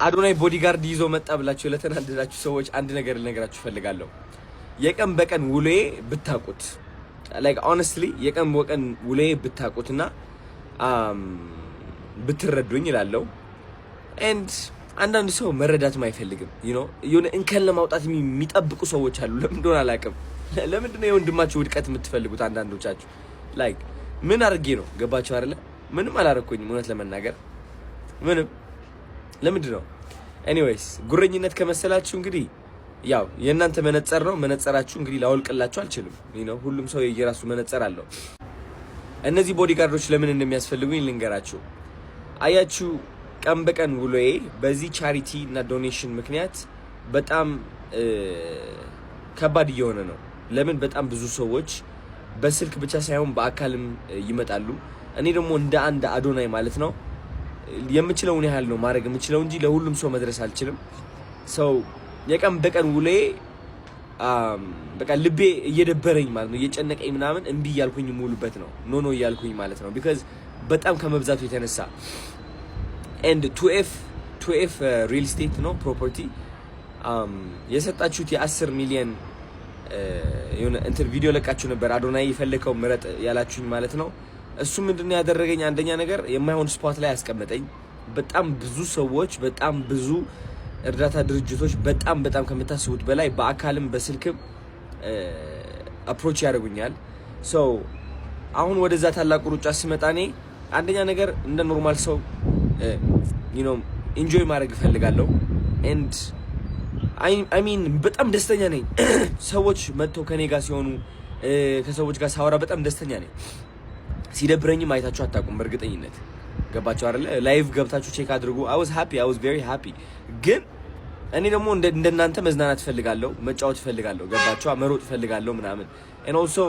አዶናይ ቦዲጋርድ ይዞ መጣ ብላችሁ ለተናደዳችሁ ሰዎች አንድ ነገር ልነግራችሁ ፈልጋለሁ። የቀን በቀን ውሎዬ ብታቁት like honestly የቀን በቀን ውሎዬ ብታቁትና ብትረዱኝ ይላለው and አንዳንድ ሰው መረዳትም አይፈልግም የሆነ እንከን ለማውጣት የሚጠብቁ ሰዎች አሉ። ለምን እንደሆነ አላውቅም። ለምንድን ነው የወንድማችሁ ውድቀት የምትፈልጉት? አንዳንዶቻችሁ like ምን አድርጌ ነው ገባችሁ አይደለ? ምንም አላረኩኝም እውነት ለመናገር ምንም። ለምንድን ነው anyways ጉረኝነት ከመሰላችሁ እንግዲህ ያው የእናንተ መነጽር ነው። መነጽራችሁ እንግዲህ ላወልቅላችሁ አልችልም። ሁሉም ሰው የየራሱ መነጽር አለው። እነዚህ ቦዲጋርዶች ለምን እንደሚያስፈልጉኝ ልንገራችሁ። አያችሁ ቀን በቀን ውሎዬ በዚህ ቻሪቲ እና ዶኔሽን ምክንያት በጣም ከባድ እየሆነ ነው። ለምን በጣም ብዙ ሰዎች በስልክ ብቻ ሳይሆን በአካልም ይመጣሉ። እኔ ደግሞ እንደ አንድ አዶናይ ማለት ነው የምችለውን ያህል ነው ማድረግ የምችለው እንጂ ለሁሉም ሰው መድረስ አልችልም። ሰው የቀን በቀን ውሎዬ በቃ ልቤ እየደበረኝ ማለት ነው እየጨነቀኝ ምናምን እምቢ እያልኩኝ ሙሉበት ነው ኖ እያልኩኝ ማለት ነው because በጣም ከመብዛቱ የተነሳ and 2F real estate ነው ፕሮፐርቲ የሰጣችሁት የ10 ሚሊዮን የሆነ እንትን ቪዲዮ ለቃችሁ ነበር። አዶናይ የፈለከው ምረጥ ያላችሁኝ ማለት ነው። እሱ ምንድነው ያደረገኝ? አንደኛ ነገር የማይሆን ስፖት ላይ ያስቀመጠኝ። በጣም ብዙ ሰዎች በጣም ብዙ እርዳታ ድርጅቶች በጣም ከምታስቡት በላይ በአካልም በስልክም አፕሮች ያደርጉኛል። ሶ አሁን ወደዛ ታላቁ ሩጫ ሲመጣ እኔ አንደኛ ነገር እንደ ኖርማል ሰው ኢንጆይ ማድረግ እፈልጋለሁ and I mean በጣም ደስተኛ ነኝ። ሰዎች መጥተው ከኔ ጋር ሲሆኑ ከሰዎች ጋር ሳወራ በጣም ደስተኛ ነኝ። ሲደብረኝም አይታችሁ አታውቁም በእርግጠኝነት ገባችሁ አይደለ? ላይቭ ገብታችሁ ቼክ አድርጉ። I was very happy ግን እኔ ደግሞ እንደናንተ መዝናናት ፈልጋለሁ፣ መጫወት ፈልጋለሁ፣ ገባችሁ? መሮጥ ፈልጋለሁ ምናምን and also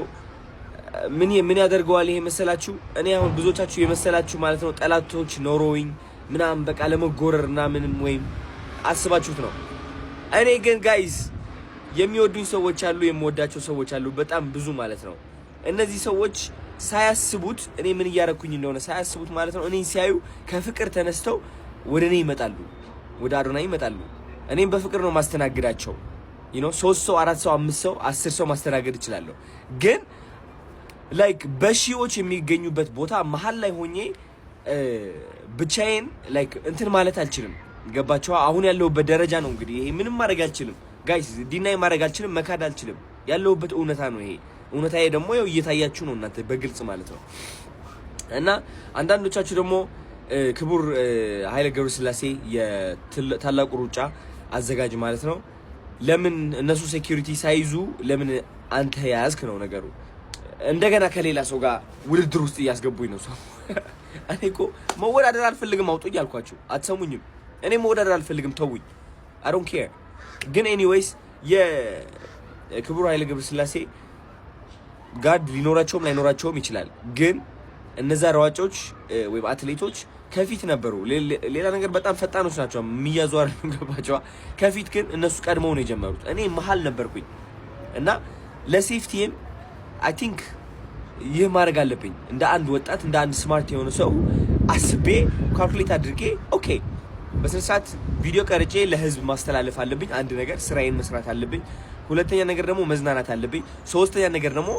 ምን ያደርገዋል ይሄ መሰላችሁ? እኔ አሁን ብዙዎቻችሁ የመሰላችሁ ማለት ነው ጠላቶች ኖሮኝ ምናምን በቃ ለመጎረርና ምንም ወይም አስባችሁት ነው። እኔ ግን ጋይስ የሚወዱኝ ሰዎች አሉ፣ የምወዳቸው ሰዎች አሉ በጣም ብዙ ማለት ነው። እነዚህ ሰዎች ሳያስቡት እኔ ምን እያረኩኝ እንደሆነ ሳያስቡት ማለት ነው እኔ ሲያዩ ከፍቅር ተነስተው ወደ እኔ ይመጣሉ፣ ወደ አዶናይ ይመጣሉ። እኔም በፍቅር ነው ማስተናግዳቸው 3 ሰው 4 ሰው 5 ሰው 10 ሰው ማስተናገድ እችላለሁ። ግን ላይክ በሺዎች የሚገኙበት ቦታ መሀል ላይ ሆኜ ብቻዬን ላይክ እንትን ማለት አልችልም። ገባችሁ? አሁን ያለሁበት ደረጃ ነው እንግዲህ ይሄ ምንም ማድረግ አልችልም ጋይስ፣ ዲናይ ማድረግ አልችልም፣ መካድ አልችልም። ያለሁበት እውነታ ነው ይሄ። እውነታዬ ደግሞ ያው እየታያችሁ ነው እናንተ በግልጽ ማለት ነው። እና አንዳንዶቻችሁ ደግሞ ክቡር ኃይለ ገብረስላሴ የታላቁ ሩጫ አዘጋጅ ማለት ነው ለምን እነሱ ሴኩሪቲ ሳይዙ ለምን አንተ ያዝክ ነው ነገሩ። እንደገና ከሌላ ሰው ጋር ውድድር ውስጥ እያስገቡኝ ነው ሰው። እኔ እኮ መወዳደር አልፈልግም፣ አውጡ እያልኳችሁ አትሰሙኝም። እኔ መወዳደር አልፈልግም፣ ተውኝ። I don't care። ግን ኤኒዌይስ የክቡር ኃይለ ገብረስላሴ ጋርድ ሊኖራቸውም ላይኖራቸውም ይችላል። ግን እነዛ ሯጮች ወይም አትሌቶች ከፊት ነበሩ። ሌላ ነገር በጣም ፈጣኖች ናቸው የሚያዙ አይደለም ገባቸው። ከፊት ግን እነሱ ቀድመው ነው የጀመሩት። እኔ መሀል ነበርኩኝ እና ለሴፍቲም I think ይህ ማድረግ አለብኝ እንደ አንድ ወጣት እንደ አንድ ስማርት የሆነ ሰው አስቤ ካልኩሌት አድርጌ ኦኬ በስነ ስርዓት ቪዲዮ ቀርጬ ለህዝብ ማስተላለፍ አለብኝ። አንድ ነገር ስራዬን መስራት አለብኝ። ሁለተኛ ነገር ደግሞ መዝናናት አለብኝ። ሶስተኛ ነገር ደግሞ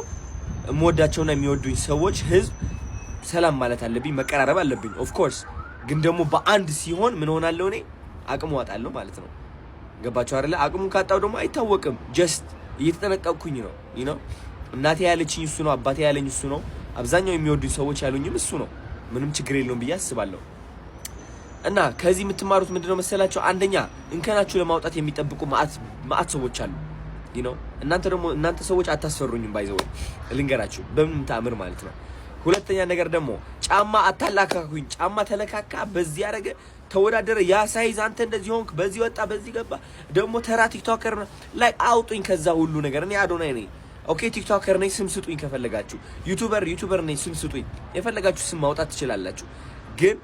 የምወዳቸውና የሚወዱኝ ሰዎች ህዝብ ሰላም ማለት አለብኝ፣ መቀራረብ አለብኝ ኦፍ ኮርስ። ግን ደግሞ በአንድ ሲሆን ምን ሆናለሁ እኔ አቅሙ አጣለሁ ማለት ነው። ገባችሁ አይደለ? አቅሙ ካጣው ደግሞ አይታወቅም። ጀስት እየተጠነቀቅኩኝ ነው እናቴ ያለችኝ እሱ ነው፣ አባቴ ያለኝ እሱ ነው፣ አብዛኛው የሚወዱኝ ሰዎች ያሉኝም እሱ ነው። ምንም ችግር የለውም ብዬ አስባለሁ። እና ከዚህ የምትማሩት ምንድነው መሰላችሁ? አንደኛ እንከናችሁ ለማውጣት የሚጠብቁ ማአት ሰዎች አሉ እናንተ ሰዎች አታስፈሩኝም ባይዘው ልንገራችሁ በምንም ተአምር ማለት ነው። ሁለተኛ ነገር ደግሞ ጫማ አታላካኩኝ። ጫማ ተለካካ፣ በዚህ ያረገ ተወዳደረ፣ ያ ሳይዝ አንተ እንደዚህ ሆንክ፣ በዚህ ወጣ፣ በዚህ ገባ፣ ደግሞ ተራ ቲክቶከር ላይ አውጡኝ ከዛ ሁሉ ነገር። እኔ አዶናይ ነኝ ኦኬ፣ ቲክቶከር ነኝ፣ ስም ስጡኝ ከፈለጋችሁ። ዩቲዩበር ነኝ፣ ስም ስጡኝ። የፈለጋችሁ ስም ማውጣት ትችላላችሁ። ግን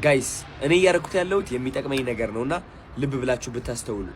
ጋይስ እኔ እያረኩት ያለሁት የሚጠቅመኝ ነገር ነውና ልብ ብላችሁ ብታስተውሉ